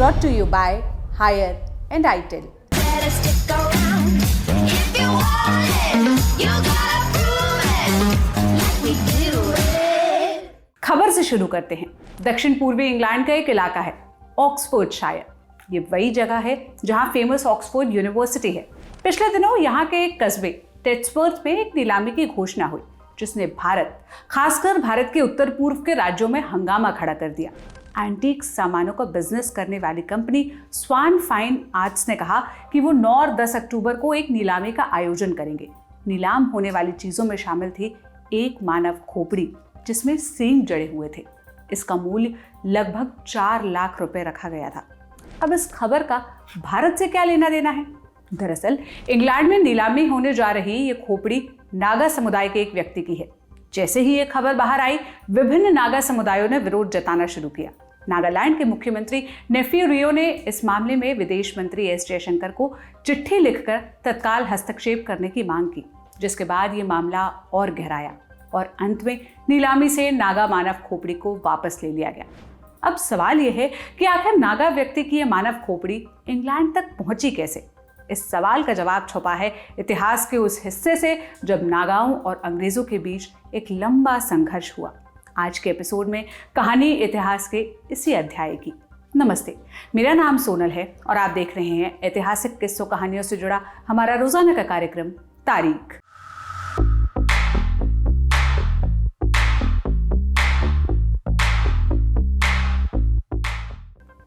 brought to you by Hire and ITIL. Better stick around if you want it. You gotta prove it like we do it. खबर से शुरू करते हैं। दक्षिण पूर्वी England का एक इलाका है ऑक्सफोर्डशायर। ये वही जगह है जहां फेमस ऑक्सफोर्ड यूनिवर्सिटी है। पिछले दिनों यहाँ के एक कस्बे टेट्सवर्थ में एक नीलामी की घोषणा हुई, जिसने खासकर भारत के उत्तर पूर्व के राज्यों में हंगामा खड़ा कर दिया। एंटीक सामानों का बिजनेस करने वाली कंपनी स्वान फाइन आर्ट्स ने कहा कि वो 9 और 10 अक्टूबर को एक नीलामी का आयोजन करेंगे। नीलाम होने वाली चीजों में शामिल थी एक मानव खोपड़ी जिसमें सींग जड़े हुए थे। इसका मूल्य लगभग 4 लाख रुपए रखा गया था। अब इस खबर का भारत से क्या लेना देना है? दरअसल इंग्लैंड में नीलामी होने जा रही ये खोपड़ी नागा समुदाय के एक व्यक्ति की है। जैसे ही ये खबर बाहर आई, विभिन्न नागा समुदायों ने विरोध जताना शुरू किया। नागालैंड के मुख्यमंत्री नेफ्यू रियो ने इस मामले में विदेश मंत्री एस जयशंकर को चिट्ठी लिखकर तत्काल हस्तक्षेप करने की मांग की, जिसके बाद ये मामला और गहराया और अंत में नीलामी से नागा मानव खोपड़ी को वापस ले लिया गया। अब सवाल यह है कि आखिर नागा व्यक्ति की यह मानव खोपड़ी इंग्लैंड तक पहुंची कैसे? इस सवाल का जवाब छुपा है इतिहास के उस हिस्से से जब नागाओं और अंग्रेजों के बीच एक लंबा संघर्ष हुआ। आज के एपिसोड में कहानी इतिहास के इसी अध्याय की। नमस्ते, मेरा नाम सोनल है और आप देख रहे हैं ऐतिहासिक किस्सों कहानियों से जुड़ा हमारा रोजाना का कार्यक्रम तारीख।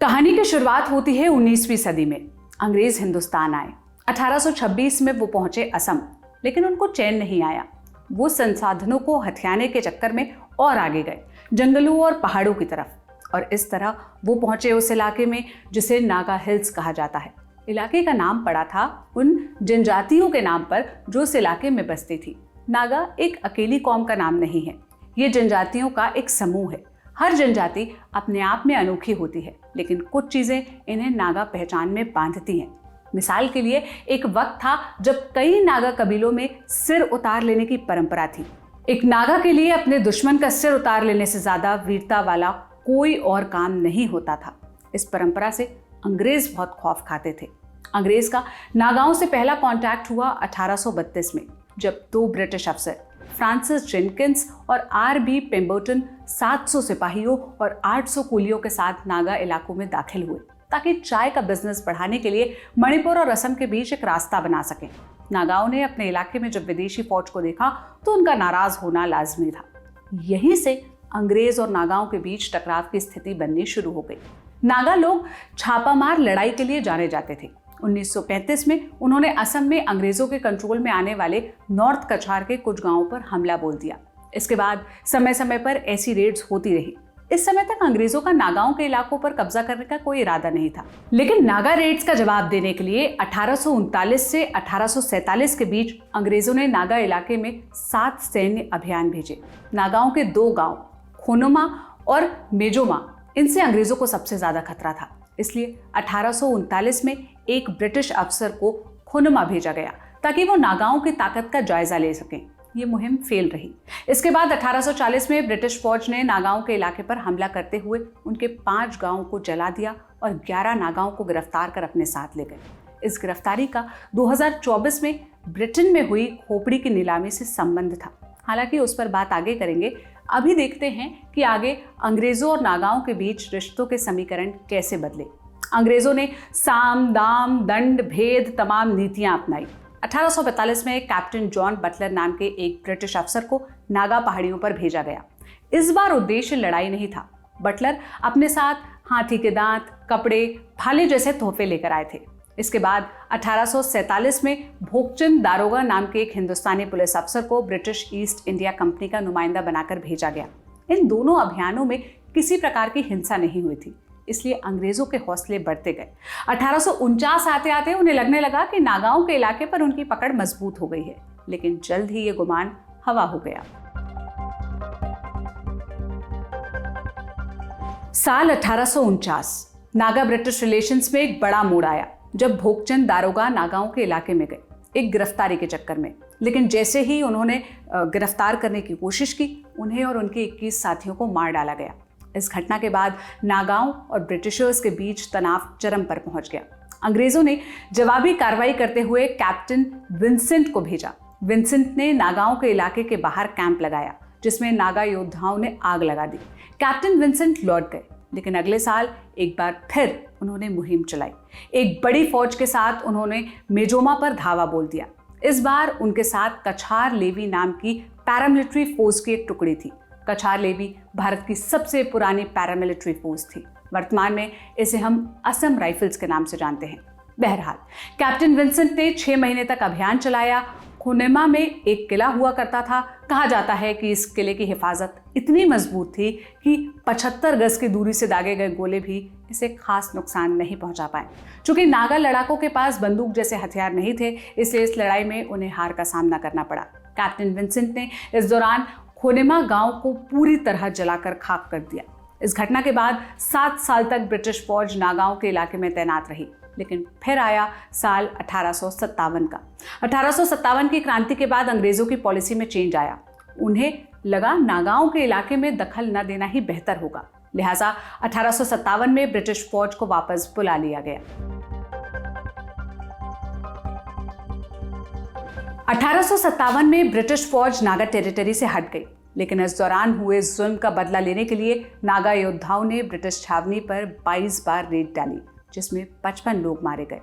कहानी की शुरुआत होती है 19वीं सदी में। अंग्रेज हिंदुस्तान आए। 1826 में वो पहुंचे असम, लेकिन उनको चैन नहीं आया। वो संसाधनों को हथियाने के चक्कर में और आगे गए, जंगलों और पहाड़ों की तरफ। और इस तरह वो पहुंचे उस इलाके में जिसे नागा हिल्स कहा जाता है। इलाके का नाम पड़ा था उन जनजातियों के नाम पर जो उस इलाके में बसती थी। नागा एक अकेली कौम का नाम नहीं है, ये जनजातियों का एक समूह है। हर जनजाति अपने आप में अनोखी होती है, लेकिन कुछ चीजें इन्हें नागा पहचान में बांधती हैं। मिसाल के लिए एक वक्त था जब कई नागा कबीलों में सिर उतार लेने की परंपरा थी। एक नागा के लिए अपने दुश्मन का सिर उतार लेने से ज्यादा वीरता वाला कोई और काम नहीं होता था। इस परंपरा से अंग्रेज बहुत खौफ खाते थे। अंग्रेज का नागाओं से पहला कांटेक्ट हुआ 1832 में, जब 2 ब्रिटिश अफसर फ्रांसिस जेनकिंस और आर.बी. पेम्बरटन 700 सिपाहियों और 800 कुलियों के साथ नागा इलाकों में दाखिल हुए ताकि चाय का बिजनेस बढ़ाने के लिए मणिपुर और असम के बीच एक रास्ता बना सकें। नागाओं ने अपने इलाके में जब विदेशी फौज को देखा तो उनका नाराज होना लाजमी था। यहीं से अंग्रेज और नागाओं के बीच टकराव की स्थिति बननी शुरू हो गई। नागा लोग छापामार लड़ाई के लिए जाने जाते थे। 1935 में उन्होंने असम में अंग्रेजों के कंट्रोल में आने वाले नॉर्थ कछार के कुछ गांवों पर हमला बोल दिया। इसके बाद समय समय पर ऐसी रेड्स होती रही। इस समय तक अंग्रेजों का नागाओं के इलाकों पर कब्जा करने का कोई इरादा नहीं था, लेकिन नागा रेड्स का जवाब देने के लिए 1839 से 1847 के बीच अंग्रेजों ने नागा इलाके में 7 सैन्य अभियान भेजे। नागाओं के 2 गांव खोनोमा और मेजोमा, इनसे अंग्रेजों को सबसे ज्यादा खतरा था। इसलिए 1839 में एक ब्रिटिश अफसर को खोनोमा भेजा गया ताकि वो नागाओं की ताकत का जायजा ले सकें। ये मुहिम फेल रही। इसके बाद 1840 में ब्रिटिश फौज ने नागाओं के इलाके पर हमला करते हुए उनके 5 गांवों को जला दिया और 11 नागाओं को गिरफ्तार कर अपने साथ ले गए। इस गिरफ्तारी का 2024 में ब्रिटेन में हुई खोपड़ी की नीलामी से संबंध था। हालांकि उस पर बात आगे करेंगे। अभी देखते हैं कि आगे अंग्रेजों और नागाओं के बीच रिश्तों के समीकरण कैसे बदले। अंग्रेजों ने साम, दाम, दंड, भेद तमाम नीतियां अपनाई। 1845 में कैप्टन जॉन बटलर नाम के एक ब्रिटिश अफसर को नागा पहाड़ियों पर भेजा गया। इस बार उद्देश्य लड़ाई नहीं था। बटलर अपने साथ हाथी के दांत, कपड़े, भाले जैसे तोहफे लेकर आए थे। इसके बाद 1847 में भोगचंद दारोगा नाम के एक हिंदुस्तानी पुलिस अफसर को ब्रिटिश ईस्ट इंडिया कंपनी का नुमाइंदा बनाकर भेजा गया। इन दोनों अभियानों में किसी प्रकार की हिंसा नहीं हुई थी, इसलिए अंग्रेजों के हौसले बढ़ते गए। 1849 आते आते उन्हें लगने लगा कि नागाओं के इलाके पर उनकी पकड़ मजबूत हो गई है, लेकिन जल्द ही ये गुमान हवा हो गया। साल 1849 नागा ब्रिटिश रिलेशंस में एक बड़ा मोड़ आया जब भोगचंद दारोगा नागाओं के इलाके में गए एक गिरफ्तारी के चक्कर में। लेकिन जैसे ही उन्होंने गिरफ्तार करने की कोशिश की, उन्हें और उनके 21 साथियों को मार डाला गया। इस घटना के बाद नागाओं और ब्रिटिशर्स के बीच तनाव चरम पर पहुंच गया। अंग्रेजों ने जवाबी कार्रवाई करते हुए कैप्टन विंसेंट को भेजा। विंसेंट ने नागाओं के इलाके के बाहर कैंप लगाया, जिसमें नागा योद्धाओं ने आग लगा दी। कैप्टन विंसेंट लौट गए, लेकिन अगले साल एक बार फिर उन्होंने मुहिम चलाई। एक बड़ी फौज के साथ उन्होंने मेजोमा पर धावा बोल दिया। इस बार उनके साथ कछार लेवी नाम की पैरामिलिट्री फोर्स की एक टुकड़ी थी। कछार लेवी भारत की सबसे पुरानी पैरामिलिट्री फोर्स थी। वर्तमान में इसे हम असम राइफल्स के नाम से जानते हैं। बहरहाल, कैप्टन विंसेंट ने 6 महीने तक अभियान चलाया। कोहिमा में एक किला हुआ करता था। कहा जाता है कि इस किले की हिफाजत इतनी मजबूत थी कि 75 गज की दूरी से दागे गए गोले भी इसे खास नुकसान नहीं पहुंचा पाए। चूंकि नागा लड़ाकों के पास बंदूक जैसे हथियार नहीं थे, इसलिए इस लड़ाई में उन्हें हार का सामना करना पड़ा। कैप्टन विंसेंट ने इस दौरान कोहिमा गांव को पूरी तरह जलाकर खाक कर दिया। इस घटना के बाद 7 साल तक ब्रिटिश फौज नागाओं के इलाके में तैनात रही, लेकिन फिर आया साल 1857 का। 1857 की क्रांति के बाद अंग्रेजों की पॉलिसी में चेंज आया। उन्हें लगा नागाओं के इलाके में दखल न देना ही बेहतर होगा, लिहाजा 1857 में ब्रिटिश फौज को वापस बुला लिया गया। 1857 में ब्रिटिश फौज नागा टेरिटरी से हट गई, लेकिन इस दौरान हुए जुल्म का बदला लेने के लिए नागा योद्धाओं ने ब्रिटिश छावनी पर 22 बार रेड डाली, जिसमें 55 लोग मारे गए।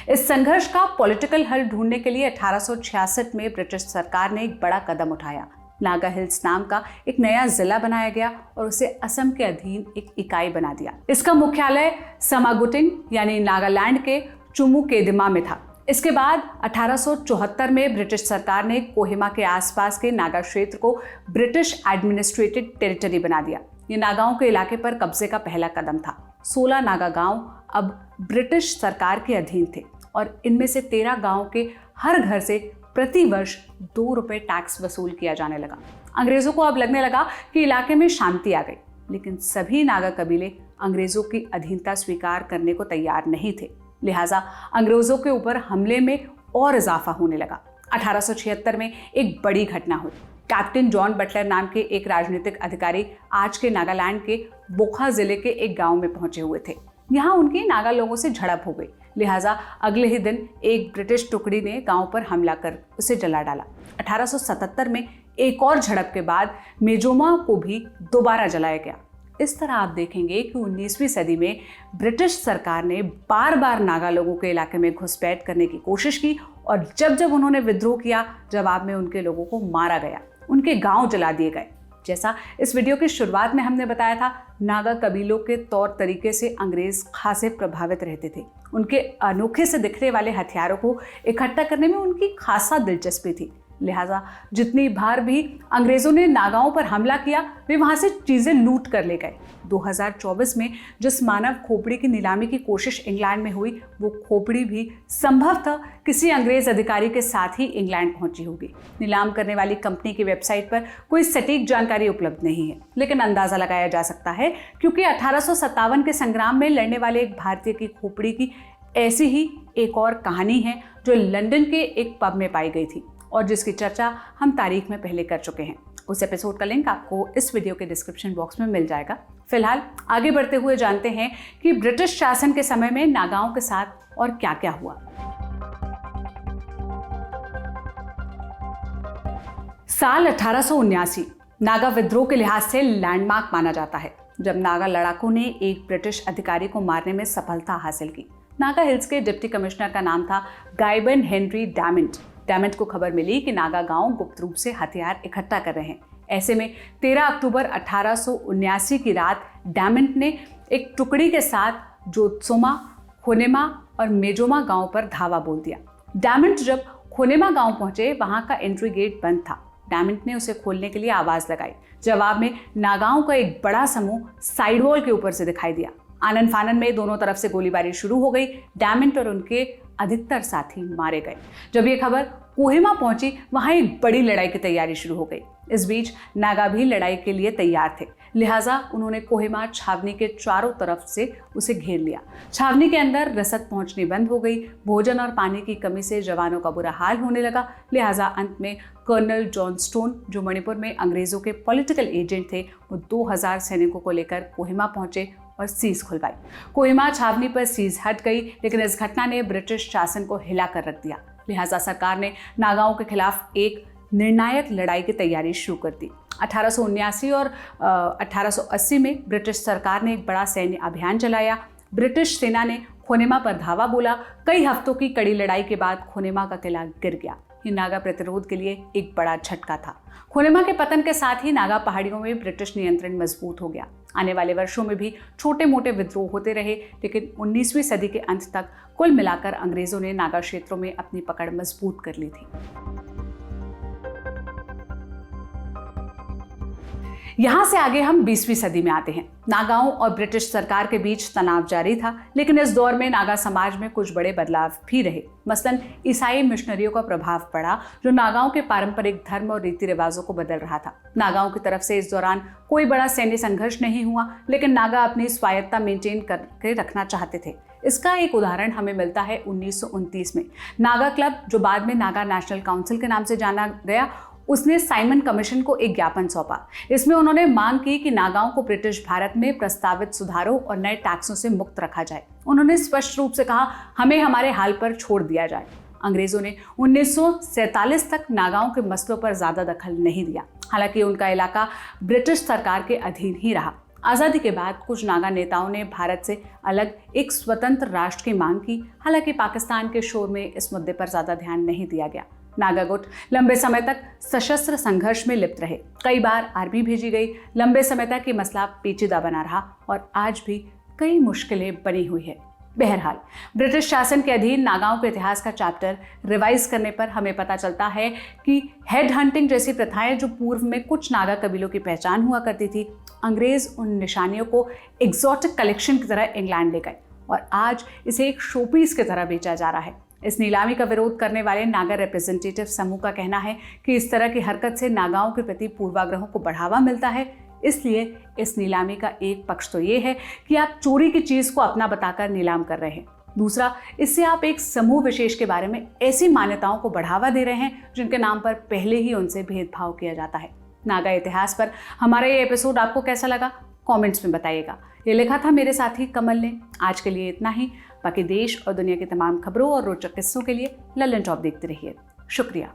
इस संघर्ष का पॉलिटिकल हल ढूंढने के लिए 1866 में ब्रिटिश सरकार ने एक बड़ा कदम उठाया। नागा हिल्स नाम का एक नया जिला बनाया गया और उसे असम के अधीन एक इकाई बना दिया। इसका मुख्यालय समागुटिंग यानी नागालैंड के चुमुकेदिमा में था। इसके बाद 1874 में ब्रिटिश सरकार ने कोहिमा के आसपास के नागा क्षेत्र को ब्रिटिश एडमिनिस्ट्रेटेड टेरिटरी बना दिया। ये नागाओं के इलाके पर कब्जे का पहला कदम था। 16 नागा गांव अब ब्रिटिश सरकार के अधीन थे और इनमें से 13 गांवों के हर घर से प्रति वर्ष 2 रुपए टैक्स वसूल किया जाने लगा। अंग्रेजों को अब लगने लगा कि इलाके में शांति आ गई, लेकिन सभी नागा कबीले अंग्रेजों की अधीनता स्वीकार करने को तैयार नहीं थे। लिहाजा अंग्रेजों के ऊपर हमले में और इजाफा होने लगा। 1876 में एक बड़ी घटना हुई। कैप्टन जॉन बटलर नाम के एक राजनीतिक अधिकारी आज के नागालैंड के बोखा जिले के एक गांव में पहुंचे हुए थे। यहाँ उनकी नागा लोगों से झड़प हो गई, लिहाजा अगले ही दिन एक ब्रिटिश टुकड़ी ने गांव पर हमला कर उसे जला डाला। 1877 में एक और झड़प के बाद मेजोमा को भी दोबारा जलाया गया। इस तरह आप देखेंगे कि 19वीं सदी में ब्रिटिश सरकार ने बार बार नागा लोगों के इलाके में घुसपैठ करने की कोशिश की और जब जब उन्होंने विद्रोह किया, जवाब में उनके लोगों को मारा गया, उनके गांव जला दिए गए। जैसा इस वीडियो की शुरुआत में हमने बताया था, नागा कबीलों के तौर तरीके से अंग्रेज खासे प्रभावित रहते थे। उनके अनोखे से दिखने वाले हथियारों को इकट्ठा करने में उनकी खासा दिलचस्पी थी। लिहाजा जितनी बार भी अंग्रेजों ने नागाओं पर हमला किया, वे वहां से चीजें लूट कर ले गए। 2024 में जिस मानव खोपड़ी की नीलामी की कोशिश इंग्लैंड में हुई, वो खोपड़ी भी संभवतः किसी अंग्रेज अधिकारी के साथ ही इंग्लैंड पहुंची होगी। नीलाम करने वाली कंपनी की वेबसाइट पर कोई सटीक जानकारी उपलब्ध नहीं है, लेकिन अंदाजा लगाया जा सकता है क्योंकि 1857 के संग्राम में लड़ने वाले एक भारतीय की खोपड़ी की ऐसी ही एक और कहानी है जो लंदन के एक पब में पाई गई थी और जिसकी चर्चा हम तारीख में पहले कर चुके हैं। उस एपिसोड का लिंक आपको इस वीडियो के डिस्क्रिप्शन बॉक्स में मिल जाएगा। फिलहाल आगे बढ़ते हुए जानते हैं कि ब्रिटिश शासन के समय में नागाओं के साथ और क्या क्या हुआ। साल 1879 नागा विद्रोह के लिहाज से लैंडमार्क माना जाता है, जब नागा लड़ाकों ने एक ब्रिटिश अधिकारी को मारने में सफलता हासिल की। नागा हिल्स के डिप्टी कमिश्नर का नाम था गाइबन हेनरी डैमेंट। डैमेंट को खबर मिली कि नागा गांव गुप्त रूप से हथियार इकट्ठा कर रहे हैं। ऐसे में 13 अक्टूबर 1879 की रात डैमेंट ने एक टुकड़ी के साथ जोत्सोमा, कोहिमा और मेजोमा गांव पर धावा बोल दिया। डैमेंट जब कोहिमा गांव पहुंचे, वहां का एंट्री गेट बंद था। डैमेंट ने उसे खोलने के लिए आवाज लगाई। जवाब में नागाओं का एक बड़ा समूह साइड वॉल के ऊपर से दिखाई दिया। आनन फानन में दोनों तरफ से गोलीबारी शुरू हो गई। डैमेंट और उनके अधिकतर साथी मारे गए। जब ये खबर कोहिमा पहुंची, वहां एक बड़ी लड़ाई की तैयारी शुरू हो गई। इस बीच नागा भी लड़ाई के लिए तैयार थे। लिहाजा उन्होंने कोहिमा छावनी के चारों तरफ से उसे घेर लिया। छावनी के अंदर रसद पहुंचनी बंद हो गई। भोजन और पानी की कमी से जवानों का बुरा हाल होने लगा। लिहाजा अंत में कर्नल जॉन स्टोन, जो मणिपुर में अंग्रेजों के पॉलिटिकल एजेंट थे, वो 2000 सैनिकों को लेकर कोहिमा पहुंचे और सीज खुलवाई। कोहिमा छावनी पर सीज हट गई, लेकिन इस घटना ने ब्रिटिश शासन को हिला कर रख दिया। लिहाजा सरकार ने नागाओं के खिलाफ एक निर्णायक लड़ाई की तैयारी शुरू कर दी। 1879 और 1880 में ब्रिटिश सरकार ने एक बड़ा सैन्य अभियान चलाया। ब्रिटिश सेना ने खोनेमा पर धावा बोला। कई हफ्तों की कड़ी लड़ाई के बाद खोनेमा का किला गिर गया। ये नागा प्रतिरोध के लिए एक बड़ा झटका था। खोनेमा के पतन के साथ ही नागा पहाड़ियों में ब्रिटिश नियंत्रण मजबूत हो गया। आने वाले वर्षों में भी छोटे मोटे विद्रोह होते रहे, लेकिन 19वीं सदी के अंत तक कुल मिलाकर अंग्रेजों ने नागा क्षेत्रों में अपनी पकड़ मजबूत कर ली थी। यहां से आगे हम 20वीं सदी में आते हैं। नागाओं और ब्रिटिश सरकार के बीच तनाव जारी था, लेकिन इस दौर में नागा समाज में कुछ बड़े बदलाव भी रहे। मसलन ईसाई मिशनरियों का प्रभाव पड़ा, जो नागाओं के पारंपरिक धर्म और रीति रिवाजों को बदल रहा था। नागाओं की तरफ से इस दौरान कोई बड़ा सैन्य संघर्ष नहीं हुआ, लेकिन नागा अपनी स्वायत्ता मेंटेन करके रखना चाहते थे। इसका एक उदाहरण हमें मिलता है 1929 में। नागा क्लब, जो बाद में नागा नेशनल काउंसिल के नाम से जाना गया, उसने साइमन कमीशन को एक ज्ञापन सौंपा। इसमें उन्होंने मांग की कि नागाओं को ब्रिटिश भारत में प्रस्तावित सुधारों और नए टैक्सों से मुक्त रखा जाए। उन्होंने स्पष्ट रूप से कहा, हमें हमारे हाल पर छोड़ दिया जाए। अंग्रेजों ने 1947 तक नागाओं के मसलों पर ज्यादा दखल नहीं दिया। हालांकि उनका इलाका ब्रिटिश सरकार के अधीन ही रहा। आज़ादी के बाद कुछ नागा नेताओं ने भारत से अलग एक स्वतंत्र राष्ट्र की मांग की। हालांकि पाकिस्तान के शोर में इस मुद्दे पर ज्यादा ध्यान नहीं दिया गया। नागा गुट लंबे समय तक सशस्त्र संघर्ष में लिप्त रहे। कई बार आर्मी भेजी गई। लंबे समय तक ये मसला पेचीदा बना रहा और आज भी कई मुश्किलें बनी हुई है। बहरहाल, ब्रिटिश शासन के अधीन नागाओं के इतिहास का चैप्टर रिवाइज करने पर हमें पता चलता है कि हेड हंटिंग जैसी प्रथाएं, जो पूर्व में कुछ नागा कबीलों की पहचान हुआ करती थी, अंग्रेज उन निशानियों को एक्सोटिक कलेक्शन की तरह इंग्लैंड ले गए और आज इसे एक शोपीस की तरह बेचा जा रहा है। इस नीलामी का विरोध करने वाले नागा रिप्रेजेंटेटिव समूह का कहना है कि इस तरह की हरकत से नागाओं के प्रति पूर्वाग्रहों को बढ़ावा मिलता है। इसलिए इस नीलामी का एक पक्ष तो ये है कि आप चोरी की चीज को अपना बताकर नीलाम कर रहे हैं। दूसरा, इससे आप एक समूह विशेष के बारे में ऐसी मान्यताओं को बढ़ावा दे रहे हैं जिनके नाम पर पहले ही उनसे भेदभाव किया जाता है। नागा इतिहास पर हमारा ये एपिसोड आपको कैसा लगा, कमेंट्स में बताइएगा। ये लिखा था मेरे साथी कमल ने। आज के लिए इतना ही। बाकी देश और दुनिया की तमाम खबरों और रोचक किस्सों के लिए लल्लन टॉप देखते रहिए। शुक्रिया।